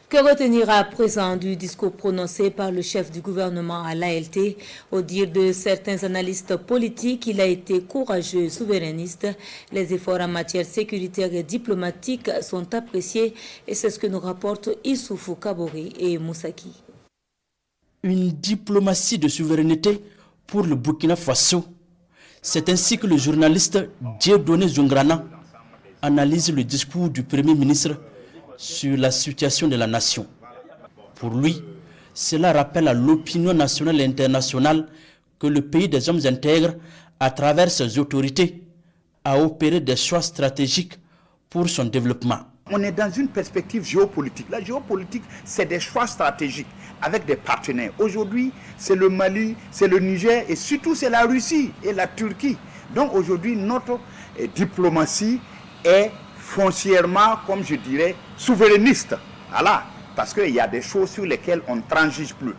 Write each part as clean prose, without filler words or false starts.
Que retenir à présent du discours prononcé par le chef du gouvernement à l'ALT? Au dire de certains analystes politiques, il a été courageux et souverainiste. Les efforts en matière sécuritaire et diplomatique sont appréciés et c'est ce que nous rapportent Issoufou Kabori et Moussaki. Une diplomatie de souveraineté pour le Burkina Faso. C'est ainsi que le journaliste Dieudonné Zongrana analyse le discours du Premier ministre sur la situation de la nation. Pour lui, cela rappelle à l'opinion nationale et internationale que le pays des hommes intègres, à travers ses autorités, a opéré des choix stratégiques pour son développement. On est dans une perspective géopolitique. La géopolitique, c'est des choix stratégiques avec des partenaires. Aujourd'hui, c'est le Mali, c'est le Niger et surtout c'est la Russie et la Turquie. Donc aujourd'hui, notre diplomatie est foncièrement, comme je dirais, souverainiste. Voilà, parce qu'il y a des choses sur lesquelles on ne transige plus.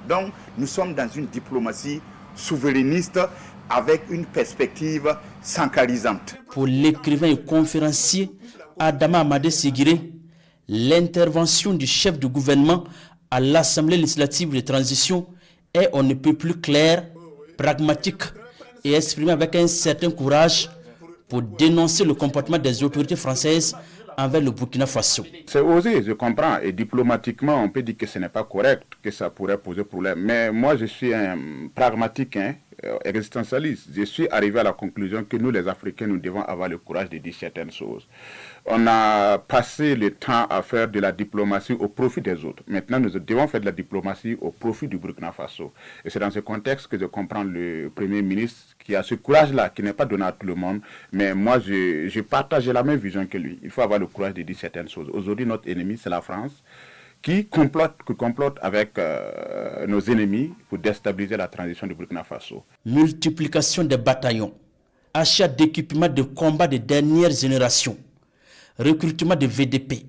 Donc nous sommes dans une diplomatie souverainiste avec une perspective sankarisante. Pour l'écrivain et conférencier Adama Amadé Sigiré, l'intervention du chef du gouvernement à l'Assemblée législative de transition est on ne peut plus claire, pragmatique et exprimée avec un certain courage pour dénoncer le comportement des autorités françaises envers le Burkina Faso. C'est osé, je comprends. Et diplomatiquement, on peut dire que ce n'est pas correct, que ça pourrait poser problème. Mais moi, je suis un pragmatique, existentialiste. Je suis arrivé à la conclusion que nous, les Africains, nous devons avoir le courage de dire certaines choses. On a passé le temps à faire de la diplomatie au profit des autres. Maintenant, nous devons faire de la diplomatie au profit du Burkina Faso. Et c'est dans ce contexte que je comprends le Premier ministre qui a ce courage-là, qui n'est pas donné à tout le monde. Mais moi, je partage la même vision que lui. Il faut avoir le courage de dire certaines choses. Aujourd'hui, notre ennemi, c'est la France, qui complote avec nos ennemis pour déstabiliser la transition du Burkina Faso. Multiplication des bataillons, achat d'équipements de combat de dernière génération, recrutement de VDP.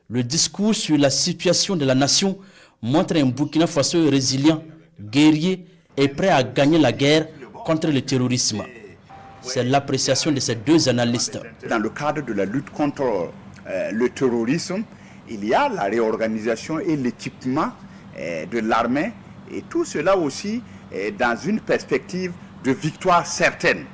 Le discours sur la situation de la nation montre un Burkina Faso résilient, guerrier et prêt à gagner la guerre contre le terrorisme. C'est l'appréciation de ces deux analystes. Dans le cadre de la lutte contre le terrorisme, il y a la réorganisation et l'équipement de l'armée et tout cela aussi dans une perspective de victoire certaine.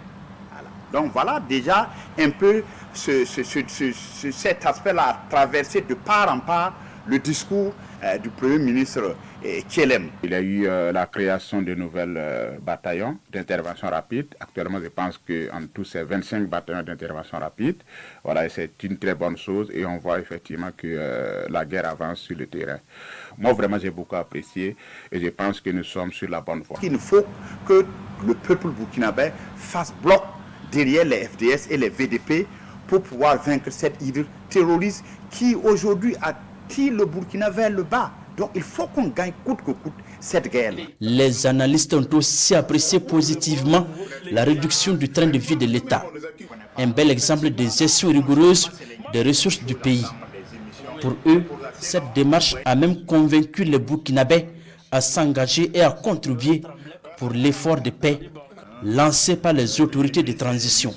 Voilà. Donc voilà déjà un peu cet aspect-là a traversé de part en part le discours du Premier ministre Thielem. Il y a eu la création de nouvelles bataillons d'intervention rapide. Actuellement, je pense qu'en tout, c'est 25 bataillons d'intervention rapide. Voilà, c'est une très bonne chose et on voit effectivement que la guerre avance sur le terrain. Moi, vraiment, j'ai beaucoup apprécié et je pense que nous sommes sur la bonne voie. Il faut que le peuple burkinabé fasse bloc derrière les FDS et les VDP pour pouvoir vaincre cette hydre terroriste qui aujourd'hui a tiré le Burkina vers le bas. Donc il faut qu'on gagne coûte que coûte cette guerre. Les analystes ont aussi apprécié positivement la réduction du train de vie de l'État. Un bel exemple de gestion rigoureuse des ressources du pays. Pour eux, cette démarche a même convaincu les Burkinabés à s'engager et à contribuer pour l'effort de paix lancé par les autorités de transition.